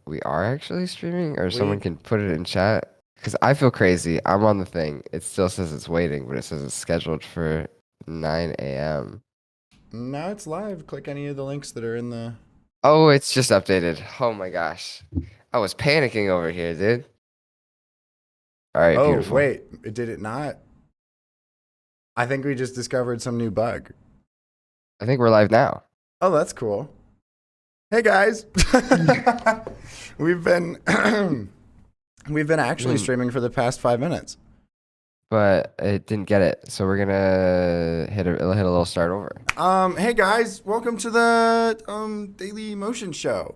we are actually streaming, or someone We can put it in chat. Because I feel crazy. I'm on the thing. It still says it's waiting, but it says it's scheduled for 9 a.m. Now it's live. Click any of the links that are in the. Oh, it's just updated. Oh my gosh. I was panicking over here, dude. All right, Oh beautiful. wait, it did it not? I think we just discovered some new bug. I think we're live now. Oh, that's cool. Hey guys, we've been we've been actually Hmm, streaming for the past 5 minutes. But it didn't get it, so we're gonna hit a little start over. Hey guys, welcome to the Daily Motion Show.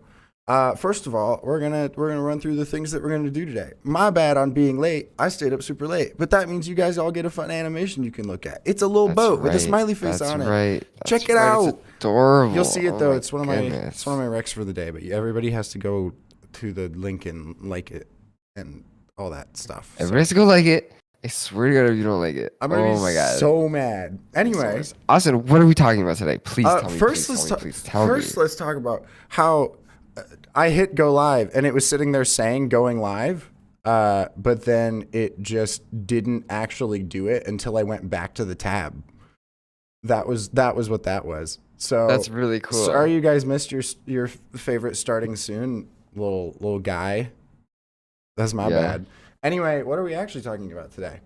First of all, we're gonna run through the things that we're gonna do today. My bad on being late. I stayed up super late, but that means you guys all get a fun animation you can look at. It's a little That's boat with a right. smiley face That's on it. right. Check That's it right. It's out. You'll adorable. see it Oh though. my It's one of goodness. my recs for the day. But everybody has to go to the link and like it and all that stuff. Everybody So has to go like it. I swear to God, if you don't like it. I'm gonna be Oh my God. so mad. It's so Anyway, nice. Austin, what are we talking about today? Please tell me. first Please tell let's me. talk. Please tell me. First, let's talk about how I hit go live and it was sitting there saying going live, but then it just didn't actually do it until I went back to the tab. That was what that was. That's So really sorry cool. you guys missed your favorite starting soon little guy. That's my Yeah. bad. Anyway, what are we actually talking about today?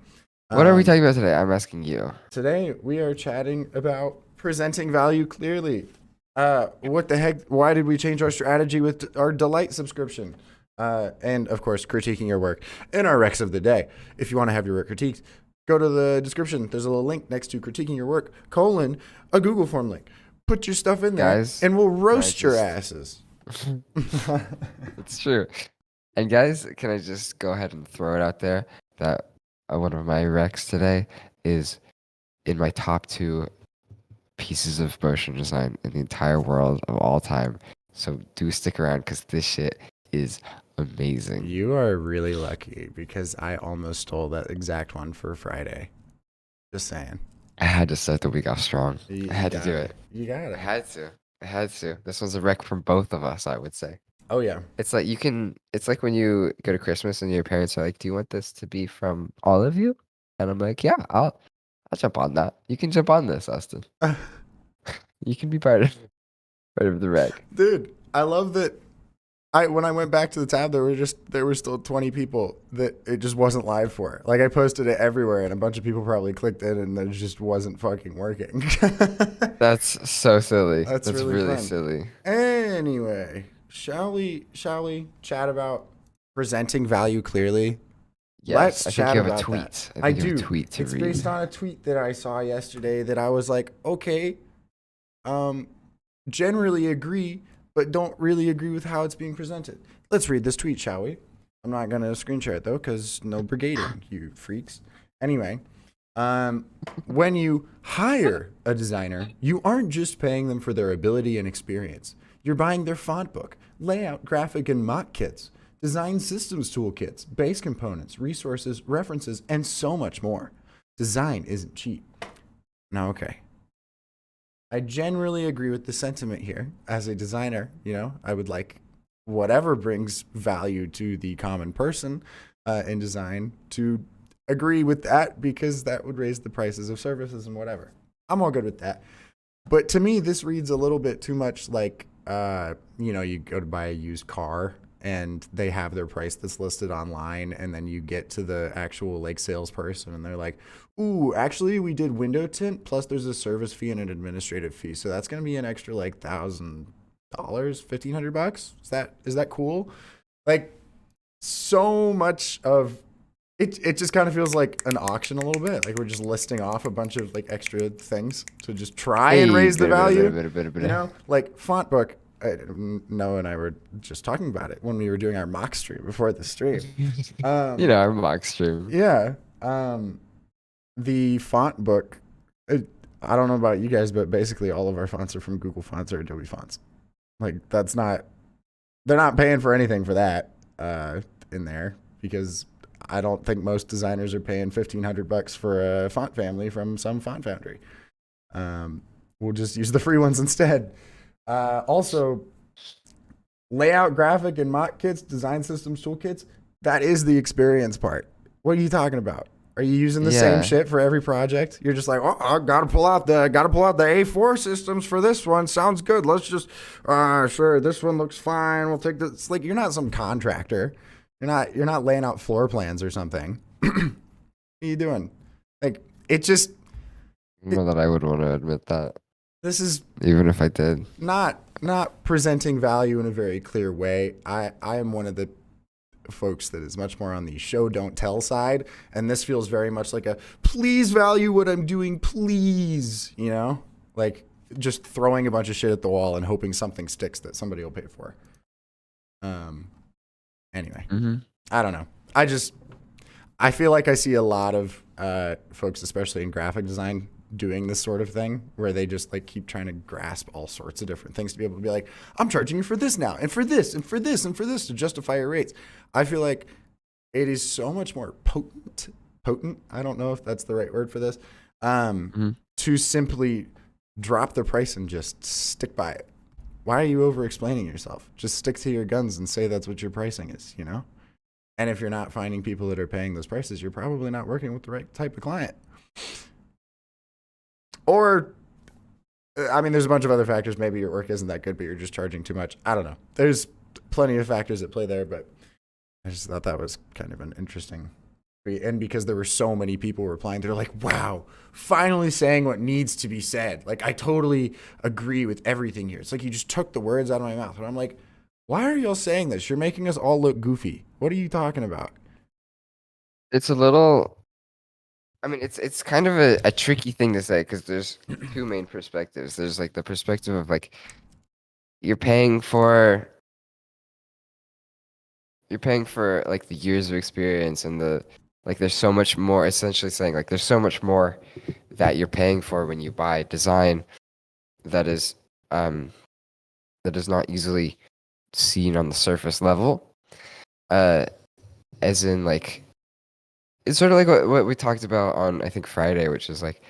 What are we Um, talking about today? I'm asking you. Today we are chatting about presenting value clearly. What the heck? Why did we change our strategy with our Delight subscription? And of course, critiquing your work in our Recs of the day. If you want to have your work critiqued, go to the description. There's a little link next to critiquing your work, colon, a Google form link. Put your stuff in there Guys, and we'll can I roast your just. asses. It's true. And guys, can I just go ahead and throw it out there that one of my recs today is in my top two pieces of motion design in the entire world of all time. So do stick around because this shit is amazing. You are really lucky because I almost stole that exact one for Friday. Just saying. I had to start the week off strong. You, I you had to got do it. it. You got I it. had to. I had to. This was a rec from both of us, I would say. Oh, yeah. It's like it's like when you go to Christmas and your parents are like, "Do you want this to be from all of you?" And I'm like, "Yeah, I'll jump on that. You can jump on this, Austin. You can be part of the rec." Dude, I love that. When I went back to the tab, there were still 20 people that it just wasn't live for. Like I posted it everywhere, and a bunch of people probably clicked in, and it just wasn't fucking working. That's so silly. That's That's really really fun. silly. Anyway, shall we chat about presenting value clearly? Yes, Let's I think chat you have a about that. tweet. I I think you have a do. tweet to It's based read. on a tweet that I saw yesterday that I was like, okay, um, generally agree, but don't really agree with how it's being presented. Let's read this tweet, shall we? I'm not gonna screen share it though, because no brigading, you freaks. Anyway, when you hire a designer, you aren't just paying them for their ability and experience. You're buying their font book, layout, graphic, and mock kits, design systems toolkits, base components, resources, references, and so much more. Design isn't cheap. Now, okay. I generally agree with the sentiment here. As a designer, I would like whatever brings value to the common person in design to agree with that because that would raise the prices of services and whatever. I'm all good with that. But to me, this reads a little bit too much like, you go to buy a used car and they have their price that's listed online, and then you get to the actual like salesperson and they're like, ooh, actually we did window tint plus there's a service fee and an administrative fee. So that's going to be an extra like $1,000, $1,500. Is that cool? Like so much of it just kind of feels like an auction a little bit. Like we're just listing off a bunch of like extra things to just try and Hey, raise the value. bit. Like font book. Noah and I were just talking about it when we were doing our mock stream before the stream. You Um, know, our mock stream. yeah. The font book. I don't know about you guys, but basically all of our fonts are from Google Fonts or Adobe Fonts. Like that's not. They're not paying for anything for that in there because I don't think most designers are paying $1,500 for a font family from some font foundry. We'll just use the free ones instead. Also, Layout, graphic, and mock kits, design systems, toolkits, that is the experience part. What are you talking about? Are you using the same Yeah. shit for every project? You're just like, oh, I gotta pull out the A4 systems for this one. Sounds good. Let's just, sure, this one looks fine. We'll take this. It's like you're not some contractor. You're not laying out floor plans or something. What are you doing? Like it just, I don't know that I would want to admit that, this is even if I did. not presenting value in a very clear way. I am one of the folks that is much more on the show don't tell side, and this feels very much like a please value what I'm doing, please, like just throwing a bunch of shit at the wall and hoping something sticks that somebody will pay for. Anyway, I don't know. I feel like I see a lot of folks, especially in graphic design, doing this sort of thing where they just like keep trying to grasp all sorts of different things to be able to be like, I'm charging you for this now and for this and for this and for this to justify your rates. I feel like it is so much more potent. I don't know if that's the right word for this. To simply drop the price and just stick by it. Why are you over explaining yourself? Just stick to your guns and say that's what your pricing is, And if you're not finding people that are paying those prices, you're probably not working with the right type of client. Or, I mean, there's a bunch of other factors. Maybe your work isn't that good, but you're just charging too much. I don't know. There's plenty of factors at play there, but I just thought that was kind of an interesting. And because there were so many people replying, they're like, wow, finally saying what needs to be said. Like, I totally agree with everything here. It's like you just took the words out of my mouth. And I'm like, why are y'all saying this? You're making us all look goofy. What are you talking about? It's a little. I mean, it's kind of a tricky thing to say because there's two main perspectives. There's like the perspective of like you're paying for like the years of experience and the like there's so much more, essentially saying like there's so much more that you're paying for when you buy design that is not easily seen on the surface level. As in like it's sort of like what we talked about on I think Friday, which is like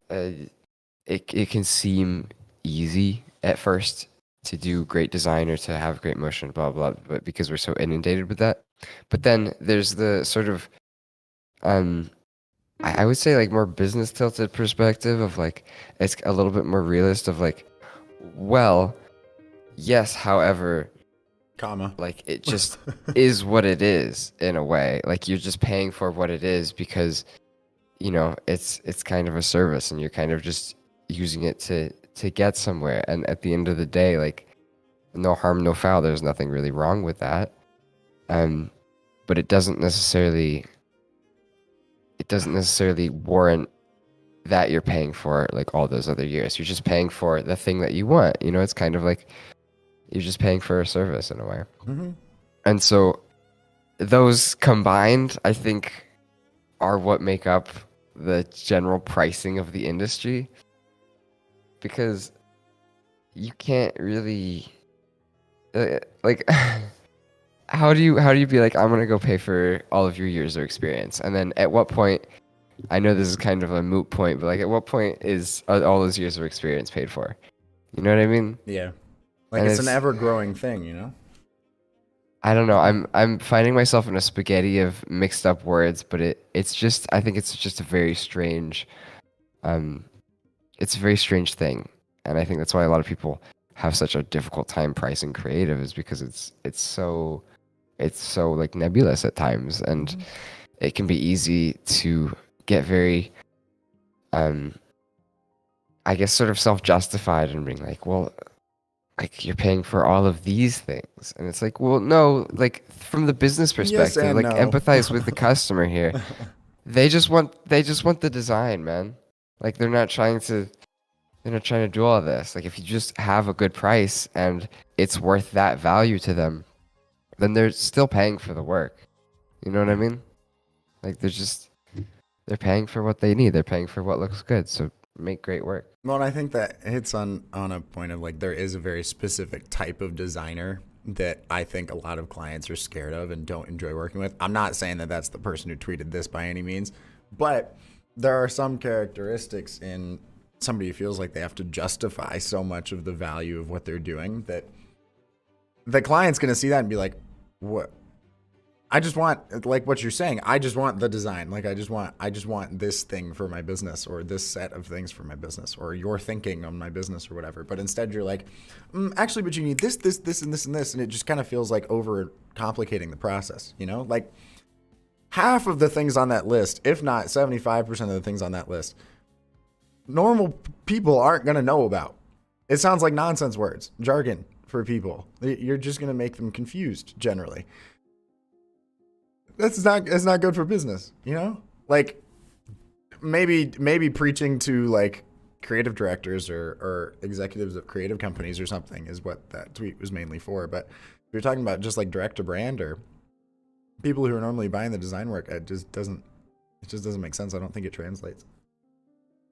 it can seem easy at first to do great design or to have great motion, blah blah, but because we're so inundated with that. But then there's the sort of I would say like more business tilted perspective of like it's a little bit more realist of like, well, yes, however, Comma. like it just is what it is in a way. Like you're just paying for what it is because it's kind of a service and you're kind of just using it to get somewhere. And at the end of the day, like no harm, no foul. There's nothing really wrong with that. But it doesn't necessarily warrant that you're paying for like all those other years. You're just paying for the thing that you want. It's kind of like you're just paying for a service in a way. Mm-hmm. And so those combined, I think, are what make up the general pricing of the industry. Because you can't really like how do you be like I'm gonna go pay for all of your years of experience, and then at what point, I know this is kind of a moot point, but like at what point are all those years of experience paid for? You know what I mean? Yeah. Like And it's an ever growing thing, I don't know. I'm finding myself in a spaghetti of mixed up words, but it's just I think it's just a very strange it's a very strange thing. And I think that's why a lot of people have such a difficult time pricing creative is because it's so like nebulous at times, and it can be easy to get very I guess sort of self-justified and being like, well, like you're paying for all of these things, and it's like, well, no, like from the business perspective, and like no. empathize with the customer here. They just want the design, man. Like they're not trying to do all this. Like if you just have a good price and it's worth that value to them, then they're still paying for the work. You know what I mean? Like they're paying for what they need. They're paying for what looks good. So make great work. Well, and I think that hits on a point of like there is a very specific type of designer that I think a lot of clients are scared of and don't enjoy working with. I'm not saying that that's the person who tweeted this by any means, but there are some characteristics in somebody who feels like they have to justify so much of the value of what they're doing that the client's going to see that and be like, what? I just want, like what you're saying, I just want the design. Like I just want this thing for my business, or this set of things for my business, or your thinking on my business, or whatever. But instead you're like, actually, but you need this, this, this, and this, and this. And it just kind of feels like over complicating the process, you know? Like half of the things on that list, if not 75% of the things on that list, normal people aren't going to know about. It sounds like nonsense words, jargon for people. You're just going to make them confused generally. That's not good for business, you know? Like maybe preaching to like creative directors or executives of creative companies or something is what that tweet was mainly for. But if you're talking about just like direct to brand or people who are normally buying the design work, it just doesn't make sense. I don't think it translates.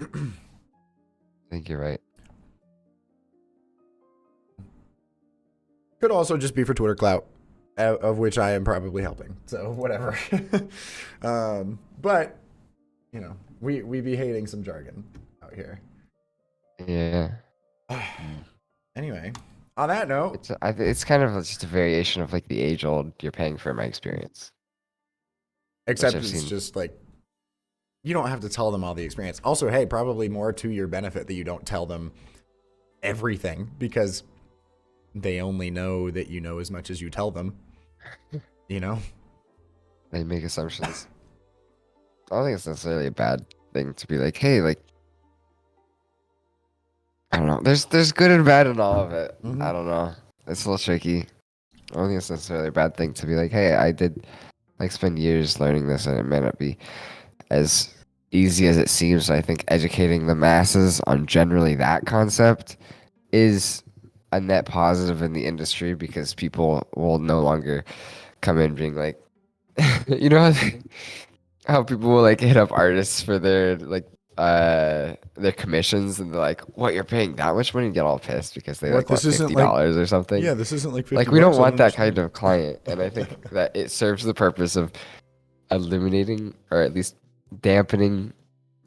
I think you're right. Could also just be for Twitter clout, of which I am probably helping. So whatever. But you know, we be hating some jargon out here. Yeah. Anyway, on that note, It's kind of just a variation of like the age old "you're paying for my experience." except I've it's seen. just like you don't have to tell them all the experience. Also, hey, probably more to your benefit that you don't tell them everything, because they only know that you know as much as you tell them. You know? They make assumptions. I don't think it's necessarily a bad thing to be like, hey, like, I don't know. There's good and bad in all of it. Mhm. I don't know. It's a little tricky. I don't think it's necessarily a bad thing to be like, hey, I did like spend years learning this, and it may not be as easy as it seems. I think educating the masses on generally that concept is a net positive in the industry, because people will no longer come in being like, you know how people will like hit up artists for their their commissions, and they're like, what, you're paying that much money, and get all pissed because they What, like want this isn't $50 or something. Yeah, this isn't like 50 Like, we don't bucks, I want that understand. kind of client. And I think that it serves the purpose of eliminating, or at least dampening,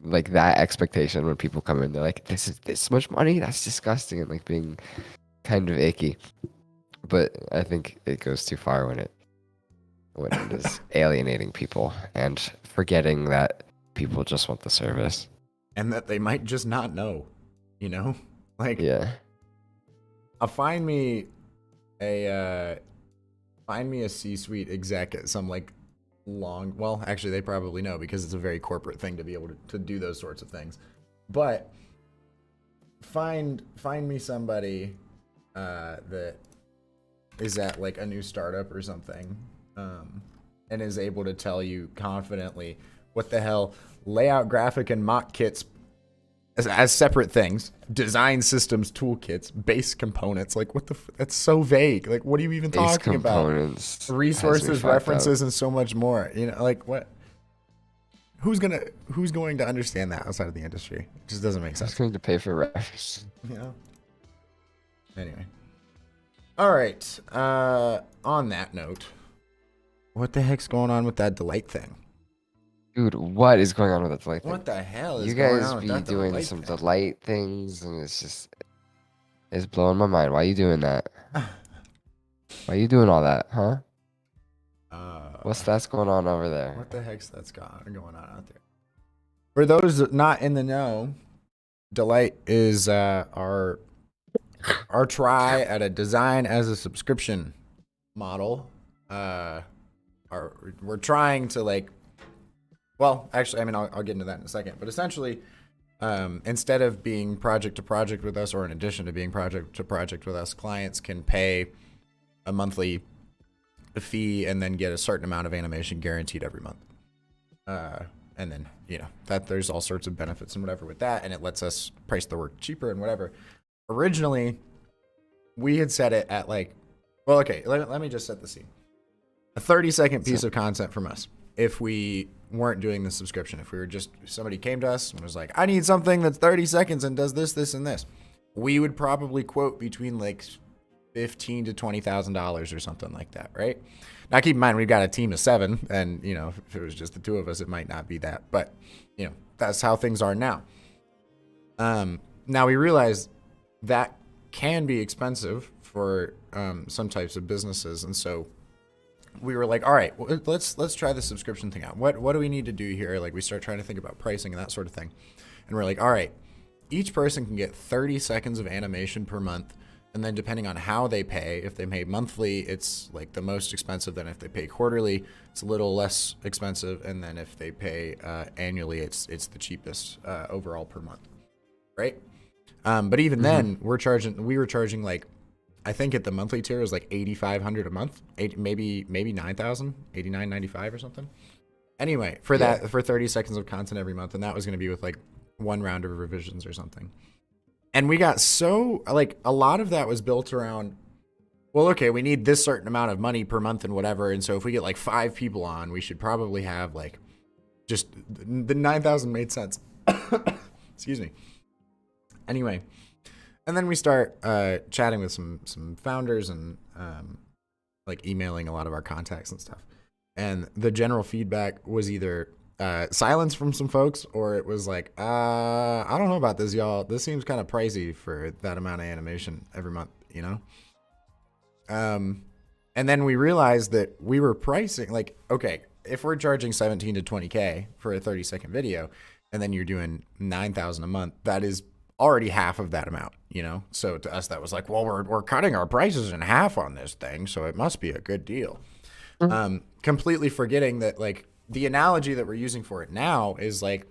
like that expectation when people come in. They're like, this is this much money? That's disgusting. And like being kind of icky. But I think it goes too far when it is alienating people and forgetting that people just want the service. And that they might just not know, you know? Like, Yeah. find me a C-suite exec at some like well, actually they probably know, because it's a very corporate thing to be able to do those sorts of things. But find me somebody that is at like a new startup or something, and is able to tell you confidently what the hell layout, graphic, and mock kits as separate things, design systems, toolkits, base components. Like, what the? That's so vague. Like, what are you even Base talking about? components has me Resources, fucked up. references, and so much more. You know, like what? Who's going to understand that outside of the industry? It just doesn't make Who's sense. going to pay for refs? You know. Anyway. All right. On that note, what the heck's going on with that Delight thing? Dude, what is going on with that Delight thing? What the hell is You going guys on with be that doing Delight some thing? Delight things, and it's blowing my mind. Why are you doing that? Why are you doing all that, huh? What's going on over there? What the heck's going on out there? For those not in the know, Delight is our try at a design as a subscription model. We're trying to like, well, actually, I mean, I'll get into that in a second. But essentially, instead of being project to project with us, or in addition to being project to project with us, clients can pay a monthly fee and then get a certain amount of animation guaranteed every month. And then, you know, that there's all sorts of benefits and whatever with that, and it lets us price the work cheaper and whatever. Originally, we had set it at like, well, okay, let me just set the scene. A 30-second piece of content from us. If we weren't doing the subscription, if we were just, somebody came to us and was like, I need something that's 30 seconds and does this, this, and this, we would probably quote between like $15,000 to $20,000 or something like that, right? Now, keep in mind, we've got a team of 7, and, you know, if it was just the 2 of us, it might not be that. But, you know, that's how things are now. Now, we realize that can be expensive for some types of businesses. And so we were like, all right, let's try the subscription thing out. What do we need to do here? Like we start trying to think about pricing and that sort of thing. And we're like, all right, each person can get 30 seconds of animation per month. And then depending on how they pay, if they pay monthly, it's like the most expensive. Then if they pay quarterly, it's a little less expensive. And then if they pay annually, it's the cheapest overall per month, right? But even then, we were charging like, I think at the monthly tier was like $8,500 a month, maybe $9,000, $89.95 or something. Anyway, for 30 seconds of content every month, and that was going to be with like one round of revisions or something. And we got so, like, a lot of that was built around, well, okay, we need this certain amount of money per month and whatever. And so if we get like 5 people on, we should probably have like, just the 9,000 made sense. Excuse me. Anyway, and then we start chatting with some founders and like emailing a lot of our contacts and stuff. And the general feedback was either silence from some folks, or it was like, I don't know about this, y'all. This seems kind of pricey for that amount of animation every month, you know? And then we realized that we were pricing like, okay, if we're charging 17 to 20K for a 30-second video, and then you're doing 9,000 a month, that is already half of that amount, you know? So to us, that was like, well, we're cutting our prices in half on this thing, so it must be a good deal. Completely forgetting that, like, the analogy that we're using for it now is like,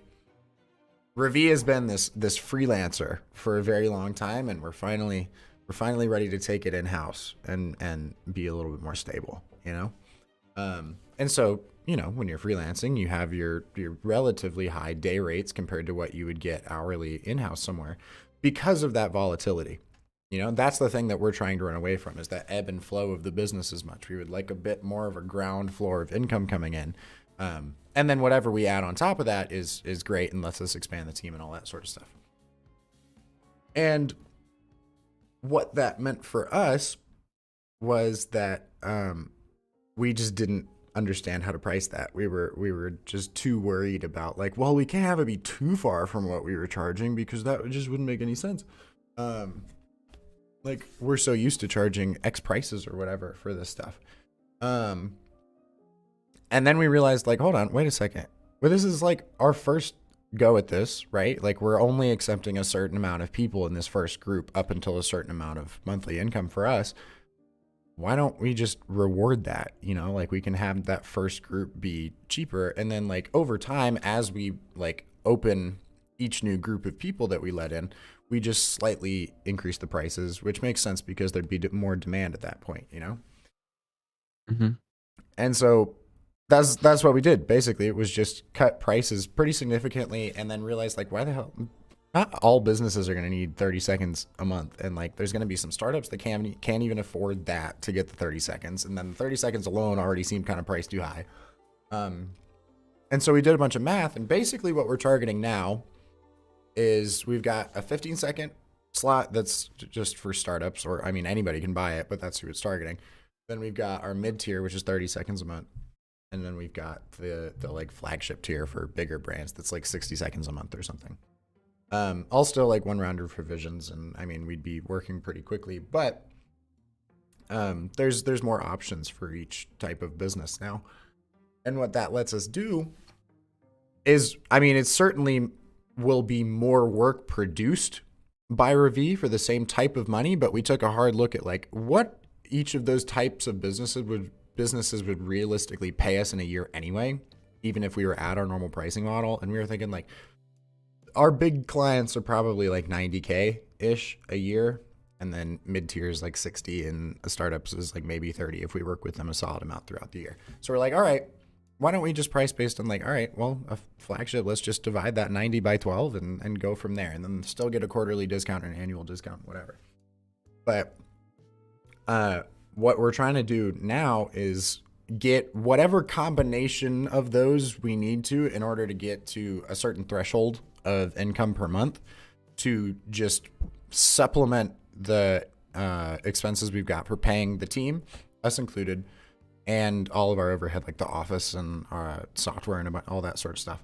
Ravi has been this freelancer for a very long time, and we're finally ready to take it in house and be a little bit more stable, you know? And so, you know, when you're freelancing, you have your relatively high day rates compared to what you would get hourly in-house somewhere because of that volatility. You know, that's the thing that we're trying to run away from, is that ebb and flow of the business as much. We would like a bit more of a ground floor of income coming in. And then whatever we add on top of that is great and lets us expand the team and all that sort of stuff. And what that meant for us was that we just didn't understand how to price that. We were just too worried about, like, well, we can't have it be too far from what we were charging because that just wouldn't make any sense. Like, we're so used to charging X prices or whatever for this stuff. And then we realized, like, hold on, wait a second. Well, this is like our first go at this, right? Like, we're only accepting a certain amount of people in this first group up until a certain amount of monthly income for us. Why don't we just reward that? You know, like, we can have that first group be cheaper. And then, like, over time, as we like open each new group of people that we let in, we just slightly increase the prices, which makes sense because there'd be more demand at that point, you know? And so that's what we did. Basically, it was just cut prices pretty significantly and then realized, like, why the hell? Not all businesses are going to need 30 seconds a month. And like, there's going to be some startups that can't even afford that to get the 30 seconds. And then the 30 seconds alone already seemed kind of priced too high. And so we did a bunch of math, and basically what we're targeting now is we've got a 15-second slot that's just for startups, or I mean, anybody can buy it, but that's who it's targeting. Then we've got our mid tier, which is 30 seconds a month. And then we've got the like flagship tier for bigger brands that's like 60 seconds a month or something. All still like one round of revisions, and I mean, we'd be working pretty quickly, but there's more options for each type of business now. And what that lets us do is, I mean, it certainly will be more work produced by Ravi for the same type of money, but we took a hard look at like what each of those types of businesses would realistically pay us in a year anyway, even if we were at our normal pricing model. And we were thinking, like, our big clients are probably like 90K ish a year, and then mid tier is like 60, and startups is like maybe 30 if we work with them a solid amount throughout the year. So we're like, all right, why don't we just price based on like, all right, well, a flagship, let's just divide that 90 by 12 and go from there, and then still get a quarterly discount or an annual discount, whatever. But what we're trying to do now is get whatever combination of those we need to in order to get to a certain threshold of income per month to just supplement the expenses we've got for paying the team, us included, and all of our overhead, like the office and our software and all that sort of stuff.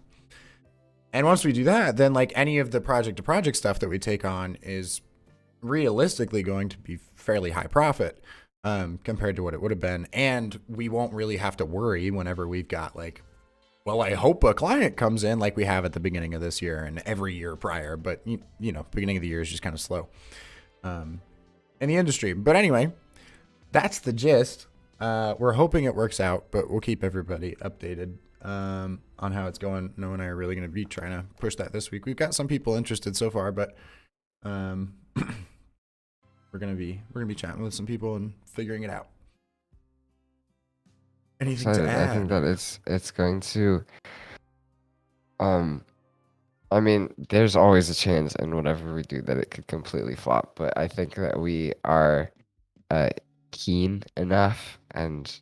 And once we do that, then like any of the project to project stuff that we take on is realistically going to be fairly high profit compared to what it would have been. And we won't really have to worry whenever we've got like, well, I hope a client comes in like we have at the beginning of this year and every year prior. But, you know, beginning of the year is just kind of slow in the industry. But anyway, that's the gist. We're hoping it works out, but we'll keep everybody updated on how it's going. Noah and I are really going to be trying to push that this week. We've got some people interested so far, but we're gonna be chatting with some people and figuring it out. Anything to add? I think that it's going to. I mean, there's always a chance in whatever we do that it could completely flop, but I think that we are keen enough and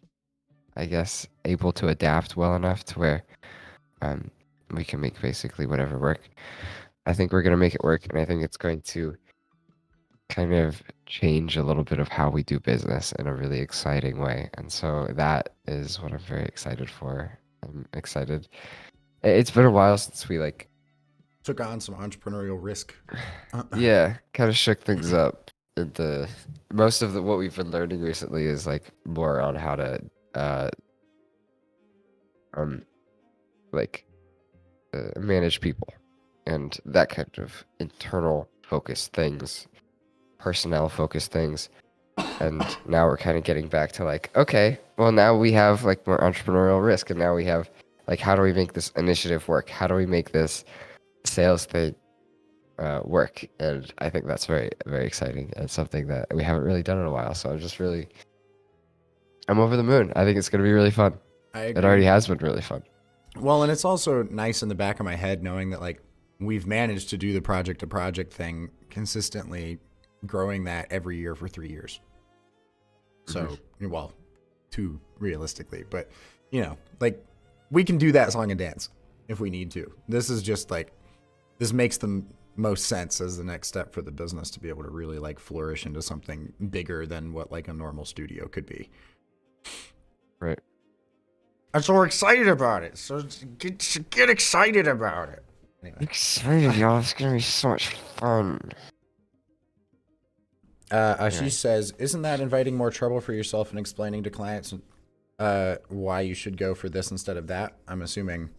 I guess able to adapt well enough to where we can make basically whatever work. I think we're going to make it work, and I think it's going to kind of change a little bit of how we do business in a really exciting way. And so that is what I'm very excited for. I'm excited. It's been a while since we like took on some entrepreneurial risk. Yeah, kind of shook things up. Most of what we've been learning recently is like more on how to manage people and that kind of internal focused things, personnel focused things. And now we're kind of getting back to like, okay, well now we have like more entrepreneurial risk, and now we have like, how do we make this initiative work? How do we make this sales thing work? And I think that's very, very exciting and something that we haven't really done in a while. So I'm over the moon. I think it's going to be really fun. It already has been really fun. Well, and it's also nice in the back of my head knowing that like we've managed to do the project to project thing consistently, growing that every year for 3 years. So, well, 2 realistically, but you know, like we can do that song and dance if we need to. This is just like, this makes the most sense as the next step for the business to be able to really like flourish into something bigger than what like a normal studio could be. Right. I'm so excited about it. So get excited about it. Anyway. Excited, y'all. It's going to be so much fun. She says, isn't that inviting more trouble for yourself and explaining to clients why you should go for this instead of that? I'm assuming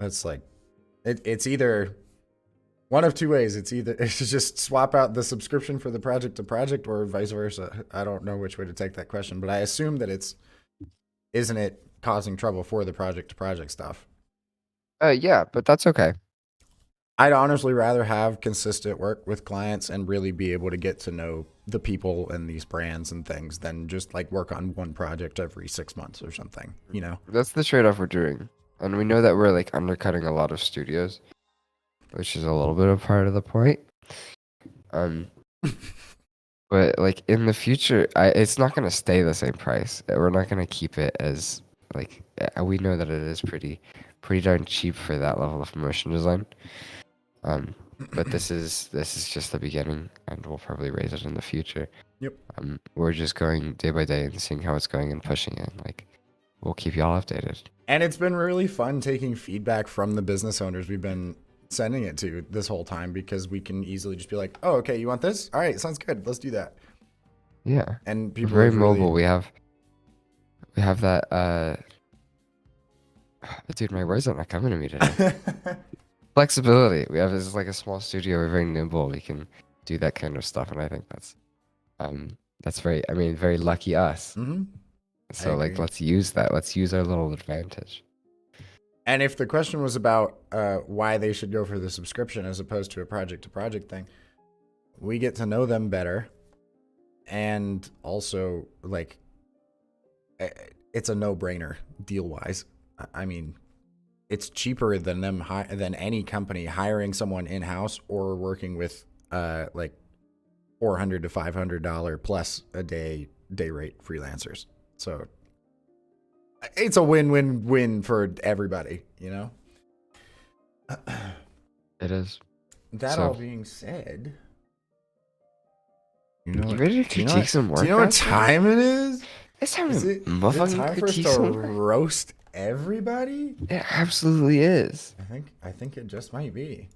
that's like, it's either one of 2 ways. It's either it's just swap out the subscription for the project to project or vice versa. I don't know which way to take that question, but I assume that isn't it causing trouble for the project to project stuff? Yeah, but that's okay. I'd honestly rather have consistent work with clients and really be able to get to know the people and these brands and things than just like work on one project every 6 months or something, you know? That's the trade-off we're doing. And we know that we're like undercutting a lot of studios, which is a little bit of part of the point. But like in the future, it's not going to stay the same price. We're not going to keep it as like, we know that it is pretty darn cheap for that level of motion design. But this is just the beginning, and we'll probably raise it in the future. Yep. We're just going day by day and seeing how it's going and pushing it. Like, we'll keep y'all updated. And it's been really fun taking feedback from the business owners we've been sending it to this whole time, because we can easily just be like, oh, okay, you want this? All right, sounds good. Let's do that. Yeah. And people are very mobile. We have that. Dude, my words are not coming to me today. Flexibility. We have this like a small studio. We're very nimble. We can do that kind of stuff, and I think that's very lucky us. Mm-hmm. So like, let's use that. Let's use our little advantage. And if the question was about why they should go for the subscription as opposed to a project to project thing, we get to know them better, and also like it's a no-brainer deal wise. I mean, it's cheaper than than any company hiring someone in-house or working with like $400 to $500 plus a day rate freelancers. So it's a win-win-win for everybody, you know? It is. That all being said, you ready to critique some work? Do you know what time it is? It's time is it time for us to roast everybody? It absolutely is. I think it just might be.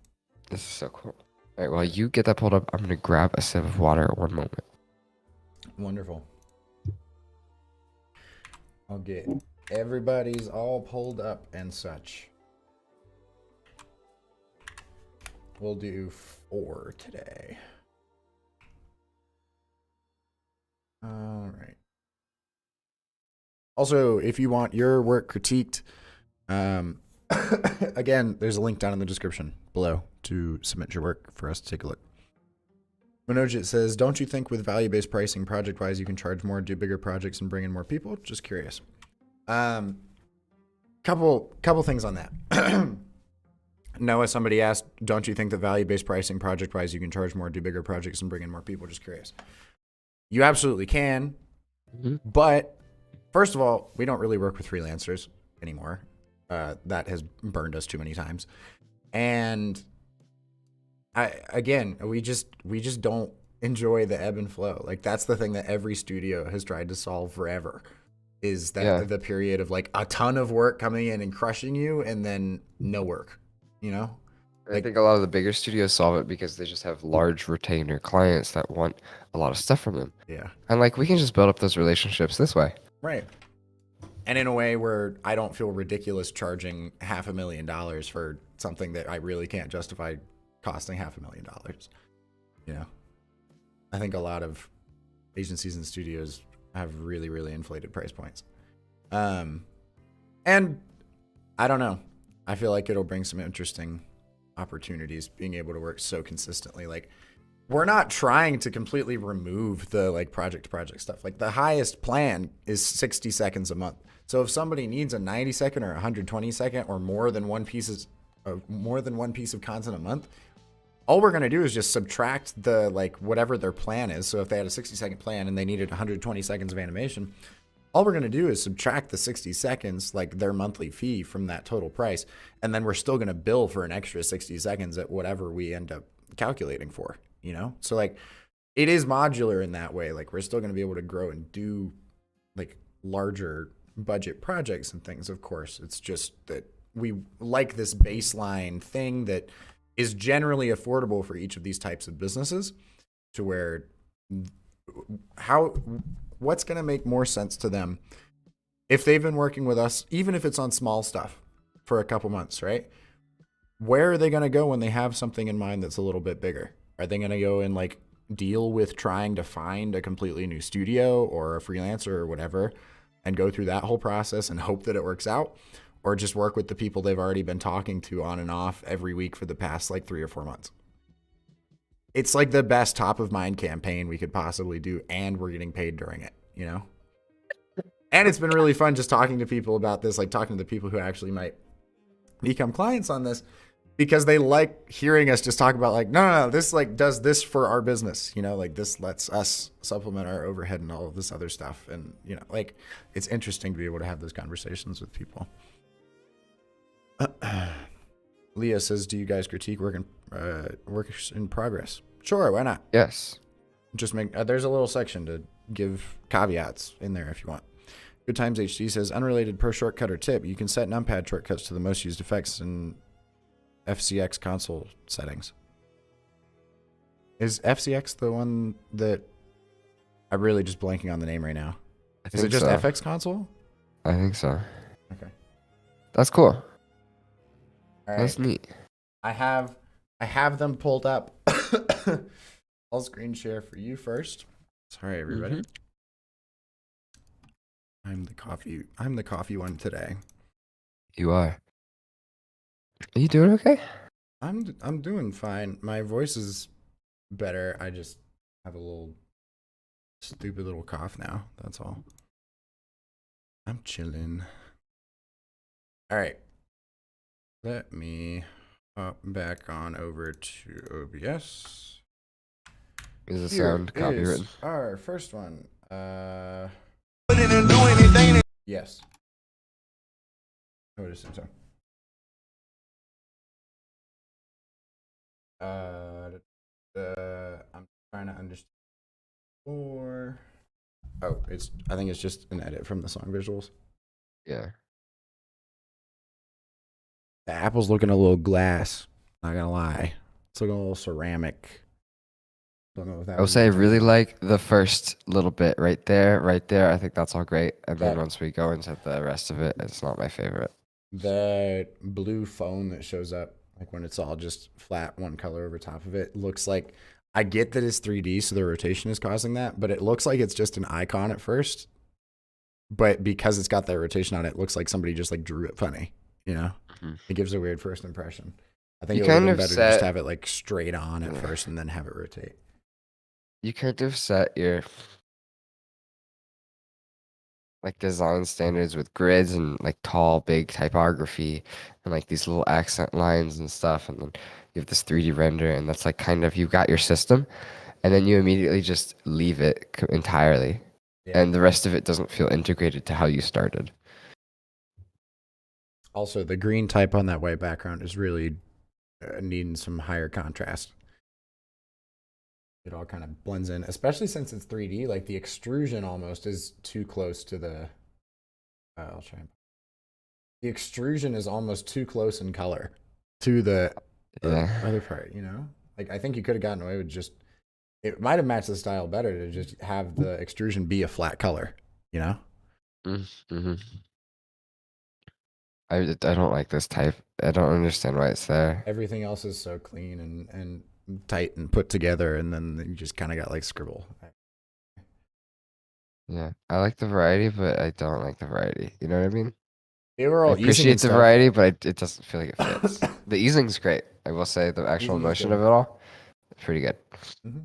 This is so cool. All right, while you get that pulled up, I'm gonna grab a sip of water at one moment. Wonderful. I'll get everybody's all pulled up and such. We'll do 4 today. All right. Also, if you want your work critiqued, again, there's a link down in the description below to submit your work for us to take a look. Manojit says, don't you think with value-based pricing, project-wise, you can charge more, do bigger projects, and bring in more people? Just curious. Couple things on that. Noah, somebody asked, don't you think that value-based pricing, project-wise, you can charge more, do bigger projects, and bring in more people? Just curious. You absolutely can, but first of all, we don't really work with freelancers anymore. That has burned us too many times. And we just don't enjoy the ebb and flow. Like, that's the thing that every studio has tried to solve forever, is that the period of like a ton of work coming in and crushing you and then no work, you know? I think a lot of the bigger studios solve it because they just have large retainer clients that want a lot of stuff from them. Yeah. And like, we can just build up those relationships this way. Right. And in a way where I don't feel ridiculous charging $500,000 for something that I really can't justify costing $500,000. You know, I think a lot of agencies and studios have really, really inflated price points. And I don't know. I feel like it'll bring some interesting opportunities being able to work so consistently. Like, we're not trying to completely remove the like project to project stuff. Like, the highest plan is 60 seconds a month. So if somebody needs a 90 second or 120 second or more than one piece of content a month, all we're going to do is just subtract the like whatever their plan is. So if they had a 60-second plan and they needed 120 seconds of animation, all we're going to do is subtract the 60 seconds, like their monthly fee, from that total price. And then we're still going to bill for an extra 60 seconds at whatever we end up calculating for, you know? So like, it is modular in that way. Like, we're still going to be able to grow and do like larger budget projects and things. Of course, it's just that we like this baseline thing that is generally affordable for each of these types of businesses, to where what's going to make more sense to them if they've been working with us, even if it's on small stuff for a couple months, right? Where are they going to go when they have something in mind that's a little bit bigger? Are they going to go and like deal with trying to find a completely new studio or a freelancer or whatever and go through that whole process and hope that it works out? Or just work with the people they've already been talking to on and off every week for the past like 3 or 4 months? It's like the best top of mind campaign we could possibly do, and we're getting paid during it, you know? And it's been really fun just talking to people about this, like talking to the people who actually might become clients on this, because they like hearing us just talk about like, no, this like does this for our business, you know, like this lets us supplement our overhead and all of this other stuff. And, you know, like, it's interesting to be able to have those conversations with people. Leah says, do you guys critique works in progress? Sure, why not? Yes. Just make there's a little section to give caveats in there if you want. Good Times HD says, unrelated pro shortcut or tip, you can set numpad shortcuts to the most used effects in FCX console settings. Is FCX the one that I'm really just blanking on the name right now? Is it just so. FX console? I think so. Okay. That's cool. All right. That's neat. I have them pulled up. I'll screen share for you first. Sorry, everybody. I'm the coffee one today. You are. Are you doing okay? I'm doing fine. My voice is better. I just have a little stupid little cough now. That's all. I'm chilling. All right. Let me hop back on over to OBS. Is the sound copywritten? Our first one. Yes. I would assume so. I'm trying to understand. I think it's just an edit from the song visuals. Yeah. The apple's looking a little glass. Not gonna lie. It's like a little ceramic. Don't know if that I would was say I really intentional. like the first little bit right there, right there. I think that's all great. And then That once we go into the rest of it, it's not my favorite. that blue phone that shows up, like when it's all just flat one color over top of it, looks like, I get that it's 3D, so the rotation is causing that, but it looks like it's just an icon at first. But because it's got that rotation on it, it looks like somebody just like drew it funny, you know? Mhm. It gives a weird first impression. I think You it would have kind been of better to just set, have it like straight on at yeah, first and then have it rotate. you kind of set your like design standards with grids and like tall, big typography and like these little accent lines and stuff. And then you have this 3D render, and that's like kind of you got your system, and then you immediately just leave it entirely, Yeah. and the rest of it doesn't feel integrated to how you started. Also, the green type on that white background is really needing some higher contrast. It all kind of blends in, especially since it's 3D. Like the extrusion almost is too close to the. I'll try. The extrusion is almost too close in color to the Yeah. other part. You know, like I think you could have gotten away with just. It might have matched the style better to just have the extrusion be a flat color. You know. Mm-hmm. I don't like this type. I don't understand why it's there. Everything else is so clean and tight and put together, and then you just kind of got like scribble. Yeah. I like the variety, but I don't like the variety. You know what I mean? They were I all easing and appreciate the stuff. variety, but it doesn't feel like it fits. The easing's great. I will say the actual Easing is motion of good. it all, it's pretty good. Hmm.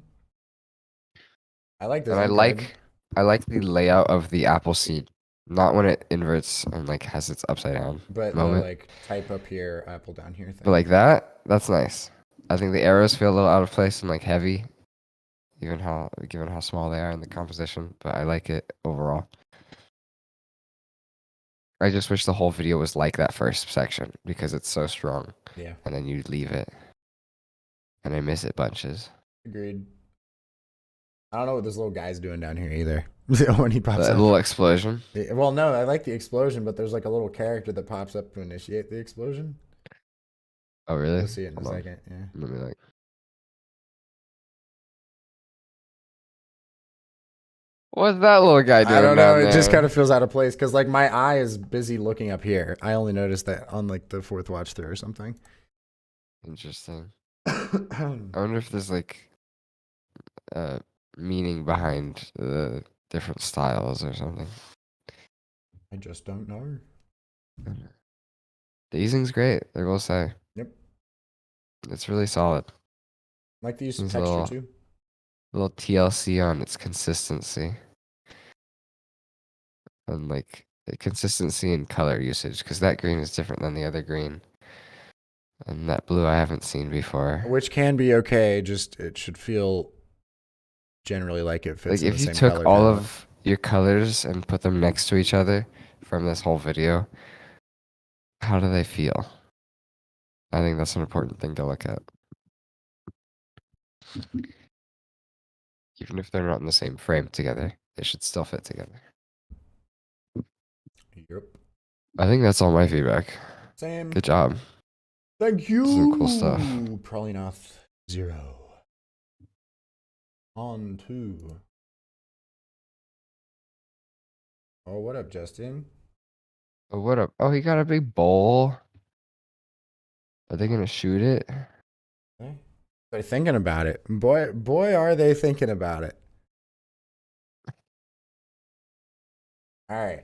I like this And I end card, like I like the layout of the apple seed. Not when it inverts and like has its upside down but the moment. like type up here, apple down here But thing. like that, that's nice. I think the arrows feel a little out of place and like heavy, given how small they are in the composition, but I like it overall. I just wish the whole video was like that first section because it's so strong, Yeah, and then you leave it, and I miss it bunches. agreed. I don't know what this little guy's doing down here either. When he pops That up. little explosion. Well, no, I like the explosion, but there's like a little character that pops up to initiate the explosion. Oh, really? You'll see it in a Hold on. second. Yeah. Let me like. What's that little guy I doing don't know. down It just kind there? of feels out of place because like my eye is busy looking up here. I only noticed that on like the fourth watch through or something. Interesting. I I wonder if there's like a meaning behind the different styles or something. just don't know. The easing's great, I will say. Yep. It's really solid. Like the use of There's a texture too. little TLC on its consistency and like the consistency in color usage, because that green is different than the other green, and that blue I haven't seen before. Which can be okay. Just it should feel generally like it fits Like in the if you same took color all palette. of your colors and put them next to each other from this whole video, how do they feel? I think that's an important thing to look at. Even if they're not in the same frame together, they should still fit together. Yep. I think that's all my feedback. Same. Good job. Thank This is some cool stuff. you. Probably not zero. On two. Oh, what up, Justin? Oh, what up? Oh, he got a big bowl. Are they gonna shoot it? Okay. They're thinking about it. Boy, are they thinking about it. All right.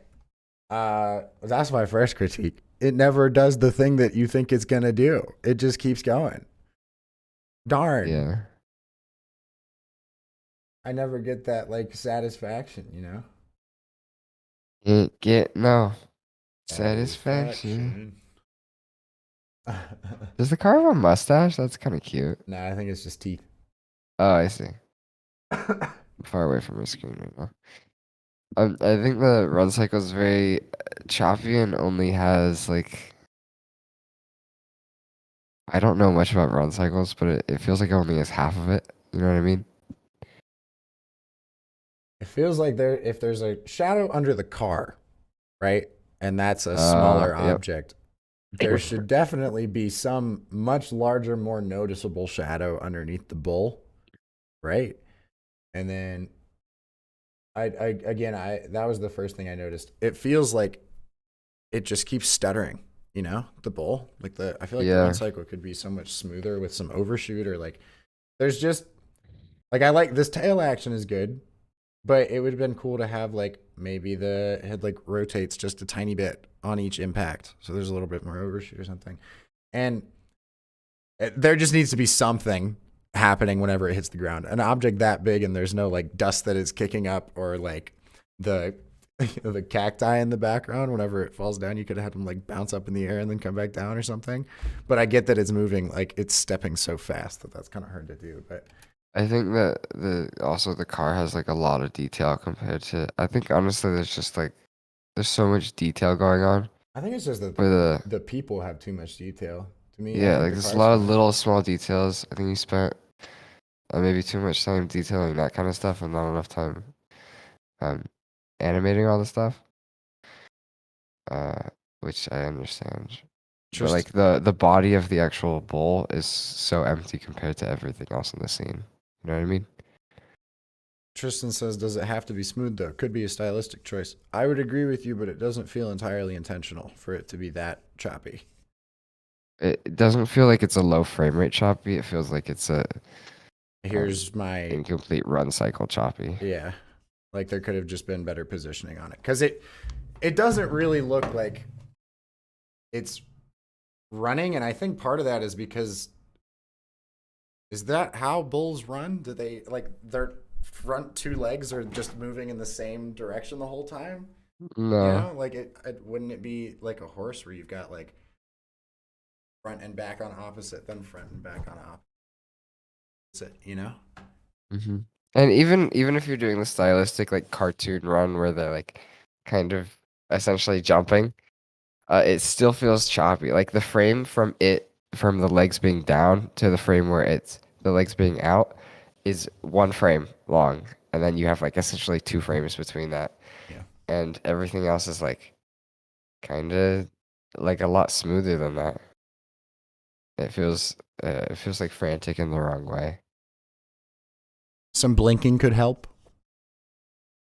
That's my first critique. It never does the thing that you think it's gonna do. It just keeps going. Darn. Yeah. I never get that like satisfaction, you know? Can't get no satisfaction. Satisfaction. Does the car have a mustache? That's kind of cute. Nah, I think it's just teeth. Oh, I see. I'm far away from my screen right now. I think the run cycle is very choppy and only has like I don't know much about run cycles, but it feels like it only has half of it. You know what I mean? It feels like if there's a shadow under the car, right? And that's a smaller Yep. object. there should definitely be some much larger, more noticeable shadow underneath the bowl, right? And then I that was the first thing I noticed. It feels like it just keeps stuttering, the bowl. Like I feel like the run Yeah. cycle could be so much smoother with some overshoot or like there's just like I like this tail action is good, but it would have been cool to have like maybe the head like rotates just a tiny bit on each impact. So there's a little bit more overshoot or something. And there just needs to be something happening whenever it hits the ground. An object that big and there's no like dust that is kicking up or like the the cacti in the background whenever it falls down, you could have had them like bounce up in the air and then come back down or something. But I get that it's moving, like it's stepping so fast that's kind of hard to do. But I think that the car has like a lot of detail compared to. I think honestly, there's so much detail going on I think it's just that for the. the people have too much detail. To me, I Yeah, think like the there's a car's lot of fine. little small details. I think you spent maybe too much time detailing that kind of stuff and not enough time um animating all the stuff. Uh, which I understand. But Just like the body of the actual bowl is so empty compared to everything else in the scene. You know what I mean? Tristan says, does it have to be smooth though? Could be a stylistic choice. I would agree with you, but it doesn't feel entirely intentional for it to be that choppy. It doesn't feel like it's a low frame rate choppy. It feels like it's a um, Here's my incomplete run cycle choppy. yeah. Like there could have just been better positioning on it. Because it doesn't really look like it's running, and I think part of that is because is that how bulls run? Do they like their front two legs are just moving in the same direction the whole time? No. Like it wouldn't it be like a horse where you've got like front and back on opposite, then front and back on opposite? Hmm. And even if you're doing the stylistic like cartoon run where they're like kind of essentially jumping, it still feels choppy. Like the frame from the legs being down to the frame where it's the legs being out is one frame long, and then you have like essentially two frames between that, Yeah. and everything else is like kind of like a lot smoother than that. It feels like frantic in the wrong way. Some blinking could help.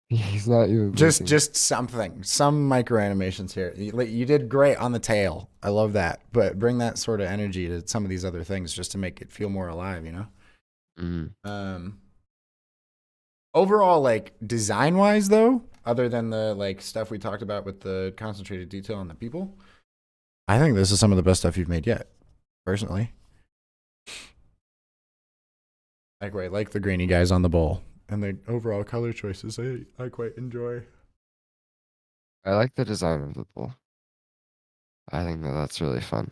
He's not even Just blinking. just something. Some micro animations here. You did great on the tail. I love that. But bring that sort of energy to some of these other things just to make it feel more alive. Mm. Um overall, like design wise though, other than the like stuff we talked about with the concentrated detail on the people, I think this is some of the best stuff you've made yet, personally. Like the grainy guys on the bowl. And the overall color choices I quite enjoy. I like the design of the bull. I think that that's really fun.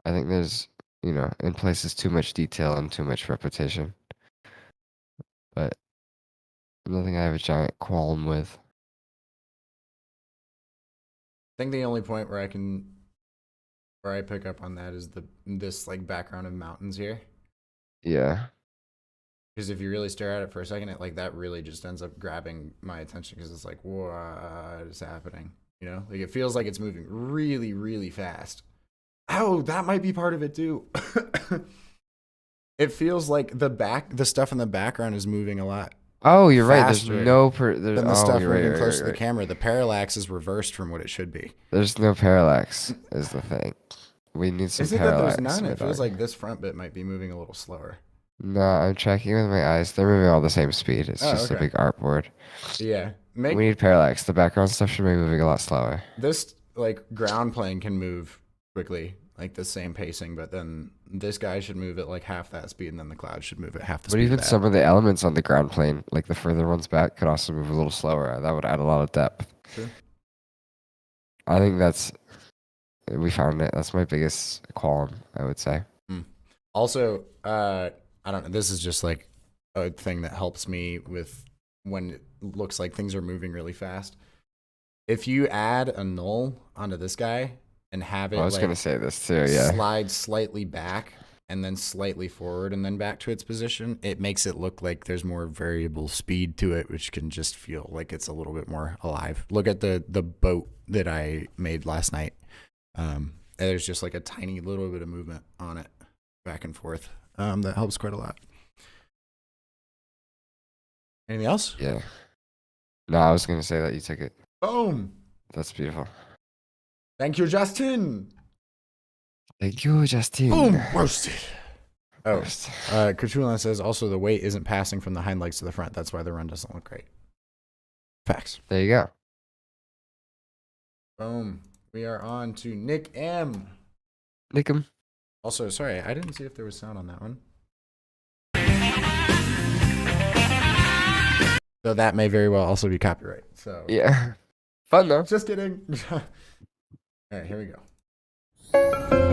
I think there's, in places too much detail and too much repetition, but nothing I have a giant qualm with. I think the only point where I pick up on that is this like background of mountains here. Yeah. Because if you really stare at it for a second, it like that really just ends up grabbing my attention because it's like, what is happening? Like it feels like it's moving really, really fast. Oh, that might be part of it too. It feels like the stuff in the background is moving a lot Oh, you're right. faster than the Oh, stuff you're right, moving you're right, close you're to the right. camera. The parallax is reversed from what it should be. There's no parallax is the thing. We need some Is it that there's parallax, none? my It feels dog. like this front bit might be moving a little slower. No, I'm tracking with my eyes. They're moving all the same speed. It's Oh, just a okay. big artboard. Yeah. We need parallax. The background stuff should be moving a lot slower. This like ground plane can move quickly, like the same pacing, but then this guy should move at like half that speed, and then the cloud should move at half the But speed of even that. some of the elements on the ground plane, like the further ones back, could also move a little slower. That would add a lot of depth. True. I think we found it. That's my biggest qualm, I would say. Also, I don't know. This is just like a thing that helps me with when it looks like things are moving really fast. If you add a null onto this guy and have it I was like gonna say this too, yeah. slide slightly back and then slightly forward and then back to its position, it makes it look like there's more variable speed to it, which can just feel like it's a little bit more alive. Look at the boat that I made last night. There's just like a tiny little bit of movement on it back and forth. That helps quite a lot. Anything else? Yeah. No, I was gonna say that you took it. Boom. That's beautiful. Thank you, Justin. Thank you, Justine. Boom. Roasted. Oh, Roast. Kachulon says also the weight isn't passing from the hind legs to the front. That's why the run doesn't look great. Facts. There you go. Boom. We are on to Nick M. Nick 'em. Also, sorry, I didn't see if there was sound on that one. So that may very well also be copyright. So Yeah. Fun though. just kidding. All right, here we go.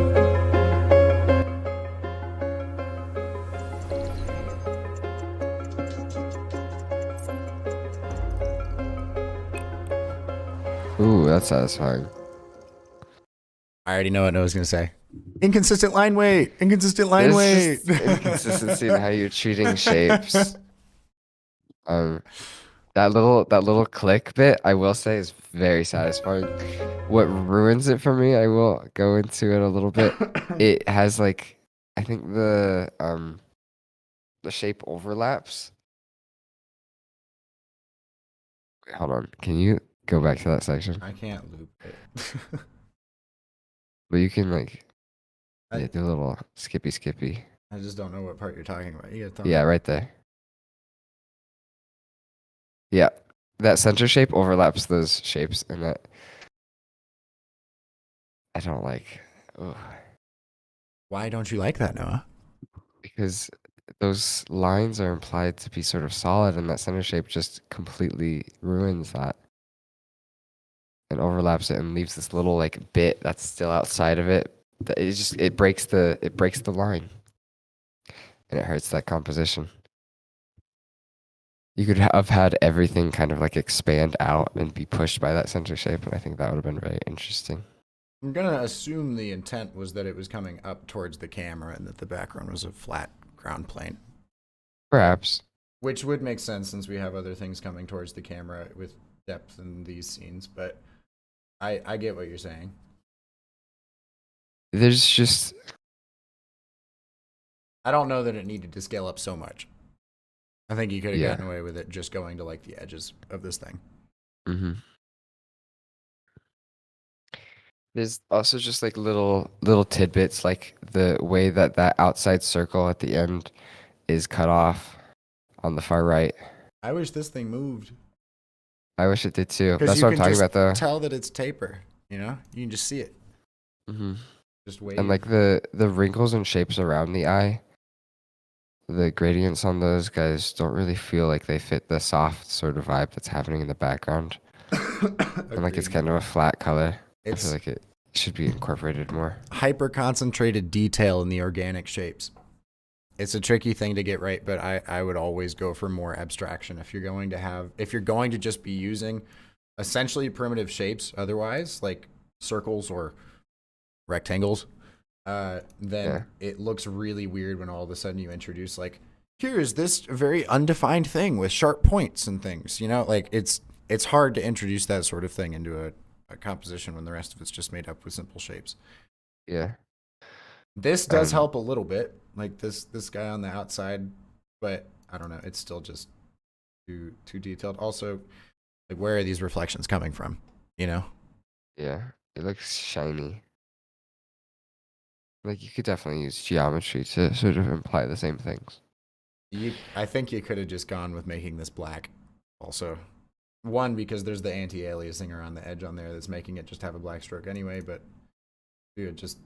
Ooh, that's satisfying. I already know what I was going to say. Inconsistent line weight. Inconsistent line weight. There's just inconsistency in how you're treating shapes. That little click bit, I will say, is very satisfying. What ruins it for me, I will go into it a little bit. It has like, I think the shape overlaps. Wait, hold on, can you go back to that section? I can't loop it. But you can like, I- yeah, do a little skippy. I just don't know what part you're talking about. You gotta tell Yeah, me. right there. Yeah, that center shape overlaps those shapes, and that I don't like. Ugh. Why don't you like that, Noah? Because those lines are implied to be sort of solid, and that center shape just completely ruins that and overlaps it and leaves this little like bit that's still outside of it. It breaks the line, and it hurts that composition. You could have had everything kind of like expand out and be pushed by that center shape, and I think that would have been very interesting. I'm gonna assume the intent was that it was coming up towards the camera and that the background was a flat ground plane. Perhaps. Which would make sense since we have other things coming towards the camera with depth in these scenes, but I get what you're saying. There's just I don't know that it needed to scale up so much. I think you could have Yeah. gotten away with it just going to like the edges of this thing. Mm-hmm. There's also just like little tidbits, like the way that outside circle at the end is cut off on the far right. I wish this thing moved. I wish it did too. Because That's you what I'm can talking just about though. tell that it's taper, you know? You can just see it. Hmm. Just wave. And like the wrinkles and shapes around the eye, the gradients on those guys don't really feel like they fit the soft sort of vibe that's happening in the background. And like it's Agreed. kind of a flat color. I It's feel like it should be incorporated more. hyper concentrated detail in the organic shapes. It's a tricky thing to get right, but I would always go for more abstraction if you're going to just be using essentially primitive shapes otherwise, like circles or rectangles, then Yeah. it looks really weird when all of a sudden you introduce like, here is this very undefined thing with sharp points and things, you know, like it's hard to introduce that sort of thing into a composition when the rest of it's just made up with simple shapes. Yeah. This does Um, help a little bit, like this guy on the outside, but I don't know, it's still just too detailed. Also, like where are these reflections coming from? You know? Yeah. It looks shiny. Like you could definitely use geometry to sort of imply the same things. I think you could have just gone with making this black. Also, one because there's the anti-aliasing around the edge on there that's making it just have a black stroke anyway. But dude, just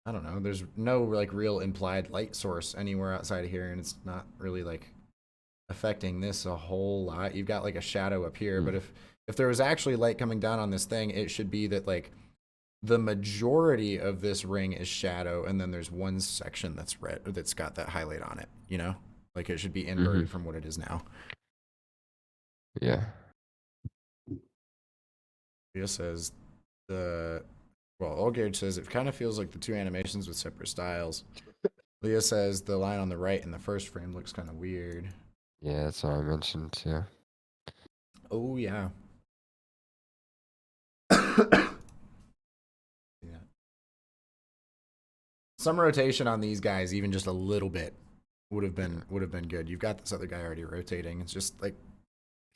I don't know. There's no like real implied light source anywhere outside of here, and it's not really like affecting this a whole lot. You've got like a shadow up here, but if there was actually light coming down on this thing, it should be that like the majority of this ring is shadow, and then there's one section that's red that's got that highlight on it. You know, like it should be inverted from what it is now. Yeah. Leah says Olgage says it kind of feels like the two animations with separate styles. Leah says the line on the right in the first frame looks kind of weird. Yeah, that's what I mentioned too. Oh yeah. some rotation on these guys, even just a little bit, would have been good. You've got this other guy already rotating. It's just like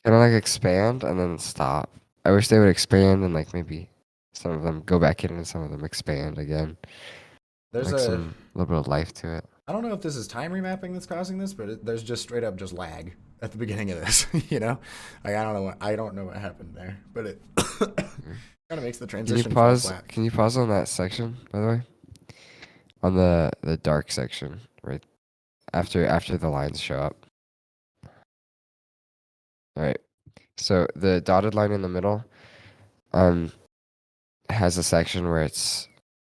Kind of like expand and then stop. I wish they would expand and like maybe some of them go back in and some of them expand again. there's Like a some little bit of life to it. I don't know if this is time remapping that's causing this, but there's just straight up just lag at the beginning of this. You know, like I don't know what happened there, but it kind of makes the Can you transition feel pause? flat. Can you pause on that section, by the way? On the dark section, right after the lines show up. All right. So the dotted line in the middle, has a section where it's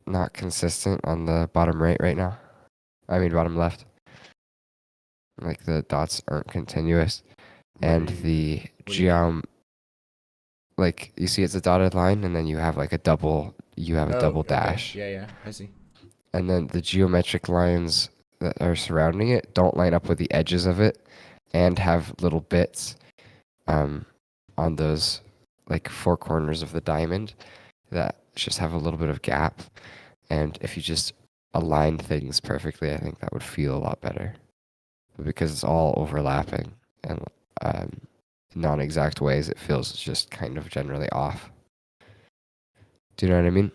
not consistent on the bottom right now. I mean bottom left. Like the dots aren't continuous, and the what do you mean? like you see it's a dotted line, and then you have like a double. You have a Oh, double okay. dash, Yeah, I see. and then the geometric lines that are surrounding it don't line up with the edges of it, and have little bits, on those like four corners of the diamond that just have a little bit of gap. And if you just aligned things perfectly, I think that would feel a lot better. But because it's all overlapping and non-exact ways, it feels just kind of generally off. Do you know what I mean?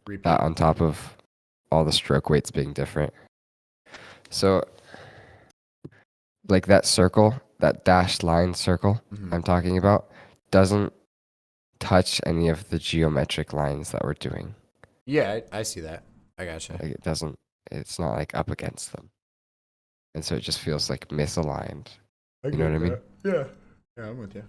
Repeat. That on top of all the stroke weights being different. So, like that circle, that dashed line circle Mhm. I'm talking about, doesn't touch any of the geometric lines that we're doing. Yeah, I see that. I gotcha. Like it doesn't, it's not like up against them. And so it just feels like misaligned. I You know what I mean? Yeah. Yeah, I'm with you.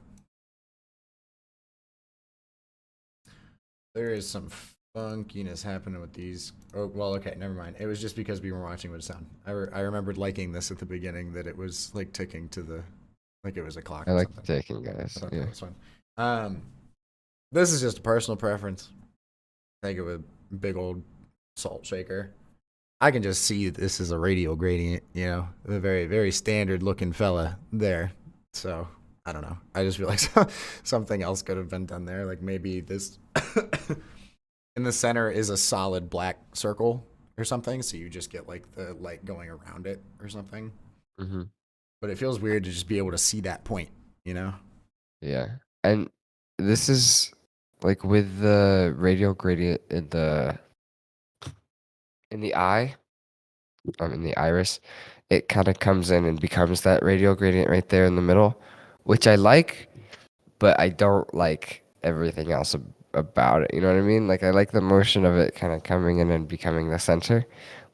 There is some funkiness happening with these. Oh, well, okay, never mind. It was just because we were watching with sound. I remembered liking this at the beginning, that it was like ticking to the, like it was a clock I or like something. taking guys. I thought Yeah. that was fun. This is just a personal preference. Think of a big old salt shaker. I can just see this is a radial gradient, you know, a very, very standard looking fella there. So I don't know. I just feel like something else could have been done there. Like maybe this in the center is a solid black circle or something. So you just get like the light going around it or something. Hmm. But it feels weird to just be able to see that point, you know? Yeah. And this is like with the radial gradient in the eye, in the iris, it kind of comes in and becomes that radial gradient right there in the middle, which I like, but I don't like everything else about it. You know what I mean? Like I like the motion of it kind of coming in and becoming the center,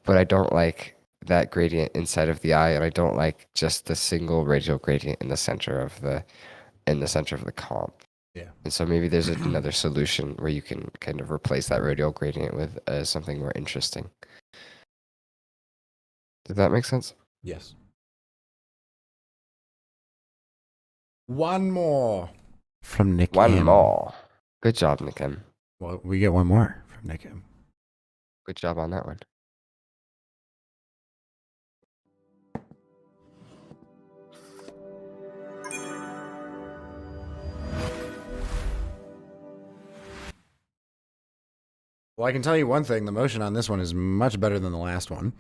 but I don't like that gradient inside of the eye, and I don't like just the single radial gradient in the center of the comp. Yeah. And so maybe there's another solution where you can kind of replace that radial gradient with something more interesting. Does that make sense? Yes. One more from Nick One M. more. Good job, Nick M. Well, we get one more from Nick M. Good job on that one. Well, I can tell you one thing. The motion on this one is much better than the last one.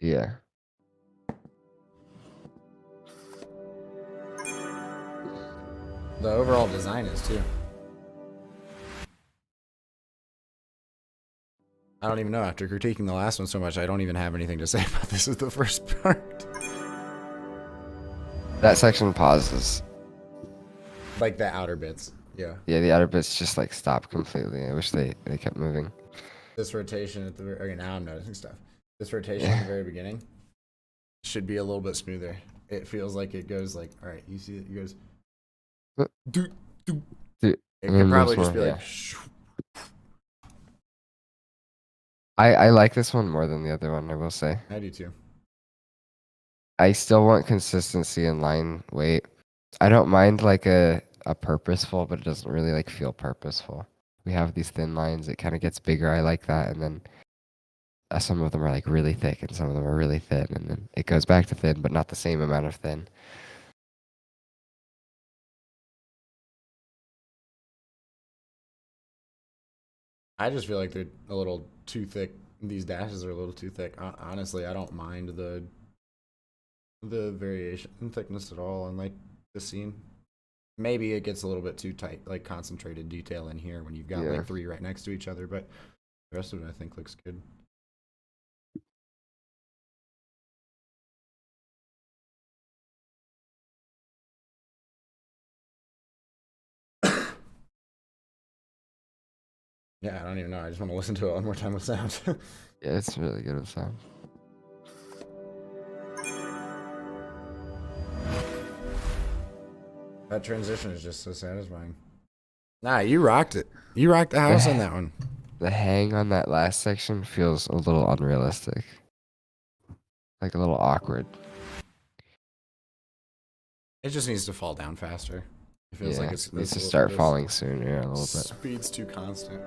Yeah. The overall design is too. I don't even know. After critiquing the last one so much, I don't even have anything to say about this is the first part. That section pauses. Like the outer bits. Yeah. Yeah, the outer bits just like stop completely. I wish they kept moving. This rotation at the very, okay, now I'm noticing stuff. This rotation at the very beginning should be a little bit smoother. It feels like it goes like, all right, you see it goes do do. Dude, It and could then probably there's just be more, like yeah. I like this one more than the other one, I will say. I do too. I still want consistency in line weight. I don't mind like a purposeful, but it doesn't really like feel purposeful. We have these thin lines, it kind of gets bigger. I like that. And then some of them are like really thick and some of them are really thin. And then it goes back to thin, but not the same amount of thin. I just feel like they're a little too thick. These dashes are a little too thick. Honestly, I don't mind the variation in thickness at all. And like the seam, maybe it gets a little bit too tight, like concentrated detail in here when you've got like 3 right next to each other. But the rest of it, I think, looks good. Yeah, I don't even know. I just want to listen to it one more time with sound. Yeah, it's really good with sound. That transition is just so satisfying. Nah, you rocked it. You rocked the house on that one. The hang on that last section feels a little unrealistic. Like a little awkward. It just needs to fall down faster. It feels like it needs to start falling sooner a little bit. Speed's too constant.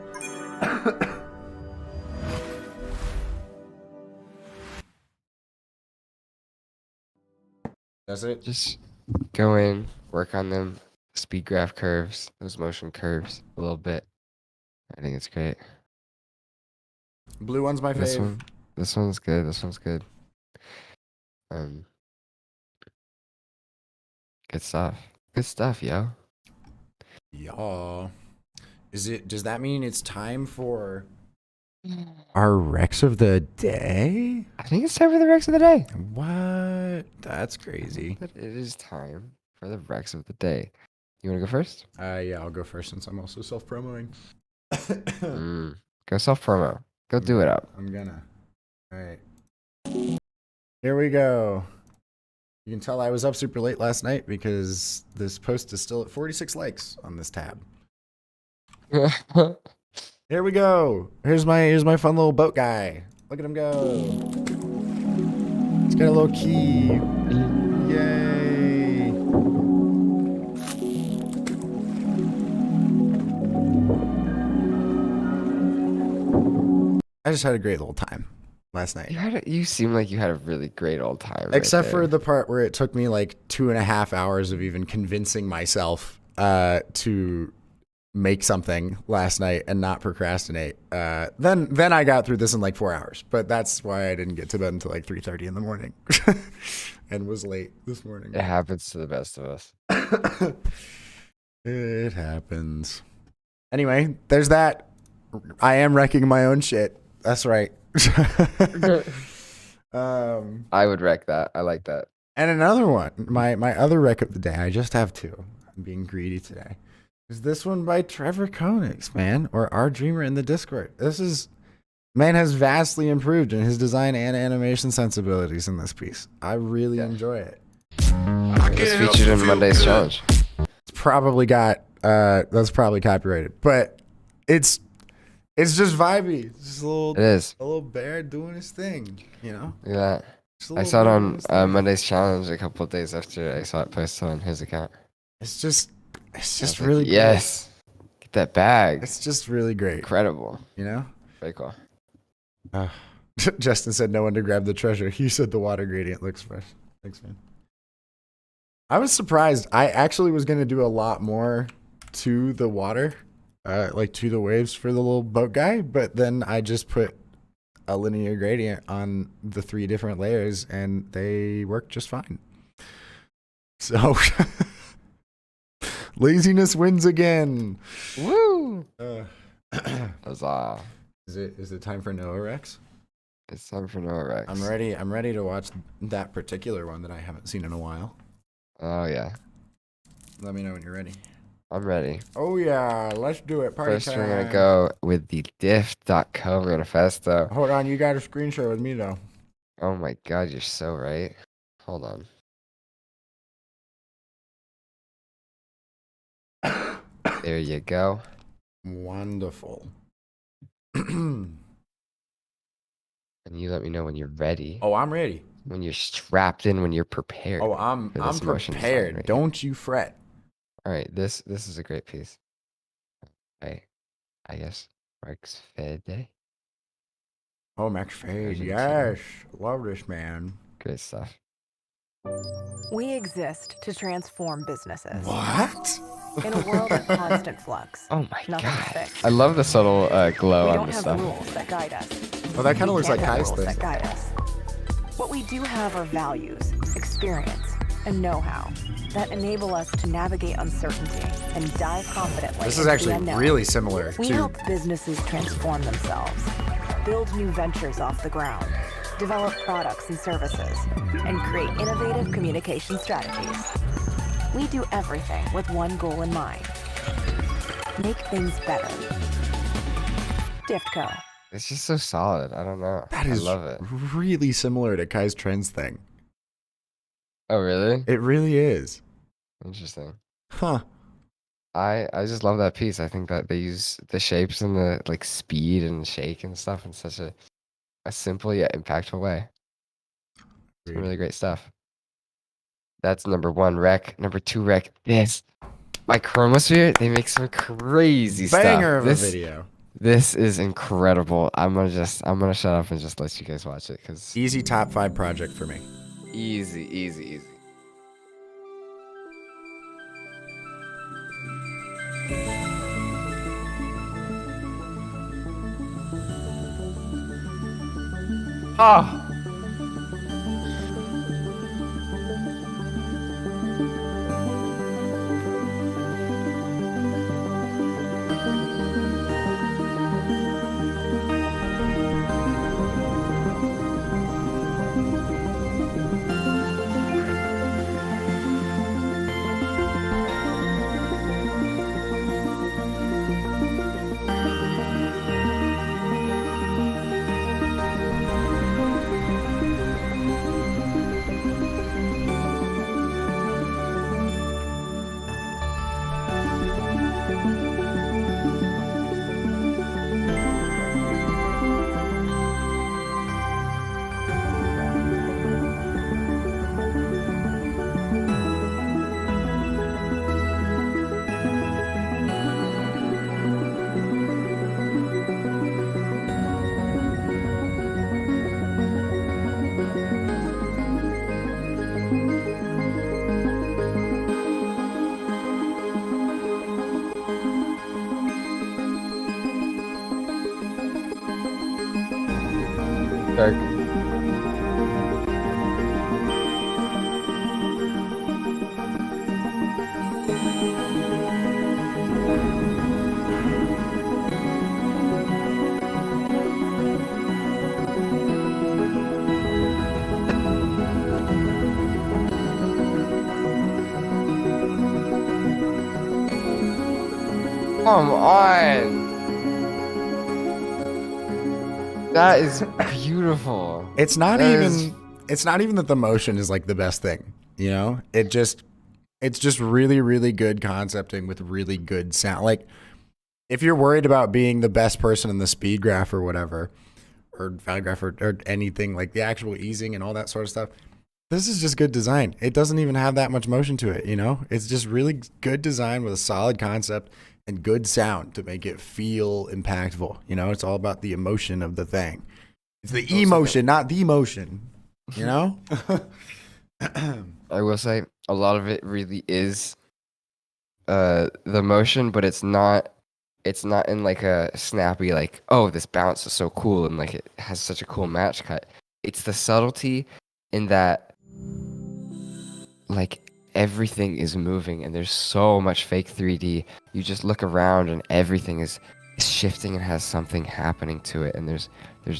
That's it? Just go in, work on them speed graph curves, those motion curves a little bit. I think it's great. Blue one's my fave. This one's good. This one's good. Good stuff. Good stuff, yo. Y'all. Does that mean it's time for our Rex of the day? I think it's time for the Rex of the day. What? That's crazy. But it is time for the Rex of the day. You want to go first? Yeah, I'll go first since I'm also self-promoting. Go self-promo. Go do it up. I'm gonna. All right. Here we go. You can tell I was up super late last night because this post is still at 46 likes on this tab. Here we go. Here's my fun little boat guy. Look at him go. He's got a little key. Yay. I just had a great little time last night. You seem like you had a really great old time. Except for the part where it took me like 2.5 hours of even convincing myself to make something last night and not procrastinate. Then I got through this in like 4 hours, but that's why I didn't get to bed until like 3:30 in the morning and was late this morning. It happens to the best of us. It happens. Anyway, there's that. I am wrecking my own shit. That's right. I would wreck that. I like that. And another one, my other wreck of the day. I just have 2. I'm being greedy today. Is this one by Trevor Koenigs, man, or our dreamer in the Discord? Man has vastly improved in his design and animation sensibilities in this piece. I really enjoy it. It's featured in Monday's challenge. It's probably got that's probably copyrighted, but it's just vibey. It's just a little bear doing his thing, you know? Look at that. I saw it on Monday's challenge a couple of days after I saw it posted on his account. It's just really great. Yes. Get that bag. It's just really great. Incredible. You know? Very cool. Justin said no one to grab the treasure. He said the water gradient looks fresh. Thanks, man. I was surprised. I actually was going to do a lot more to the water, like to the waves for the little boat guy, but then I just put a linear gradient on the 3 different layers and they work just fine. So laziness wins again. Woo! Huzzah. Is it time for Noah Rex? It's time for Noah Rex. I'm ready to watch that particular one that I haven't seen in a while. Oh yeah. Let me know when you're ready. I'm ready. Oh yeah, let's do it. Party First, time. we're gonna go with the diff.co manifesto. Hold on, you got a screen share with me though. Oh my god, you're so right. Hold on. There you go. Wonderful. And you let me know when you're ready. Oh, I'm ready. When you're strapped in, when you're prepared. Oh, I'm prepared. Don't you fret. All right, this is a great piece. I guess Max Fede. Oh, Max Fade. Yes. Love this man. Great stuff. We exist to transform businesses. What? In a world of constant flux, Oh my nothing's god. fixed. I love the subtle glow We on don't this have stuff. rules that guide us. Well, that kind of We looks like can't have Kai's rules thing. that guide us. What we do have are values, experience, and know-how that enable us to navigate uncertainty and dive confidently This is into the actually unknown. really similar We to. help businesses transform themselves, build new ventures off the ground, develop products and services, and create innovative communication strategies. We do everything with one goal in mind: make things better. Diftco. It's just so solid. I don't know. That I is love it. really similar to Kai's Trends thing. Oh, really? It really is. Interesting. Huh. I just love that piece. I think that they use the shapes and the like speed and shake and stuff in such a simple yet impactful way. Some really great stuff. That's number 1 rec. Number 2 rec. This. My Chromosphere, they make some crazy Banger stuff. of a video. This is incredible. I'm gonna shut up and just let you guys watch it because Easy top 5 project for me. easy. Oh. Dark. Come on. That is beautiful. It's not That even is- it's not even that the motion is like the best thing, you know? It's just really good concepting with really good sound. Like if you're worried about being the best person in the speed graph or whatever, or value graph or anything like the actual easing and all that sort of stuff, this is just good design. It doesn't even have that much motion to it, you know? It's just really good design with a solid concept and good sound to make it feel impactful. You know, it's all about the emotion of the thing. It's the emotion, not the motion. You know? I will say a lot of it really is the motion, but it's not in like a snappy like, oh, this bounce is so cool and like it has such a cool match cut. It's the subtlety in that like everything is moving and there's so much fake 3D. You just look around and everything is shifting and has something happening to it, and there's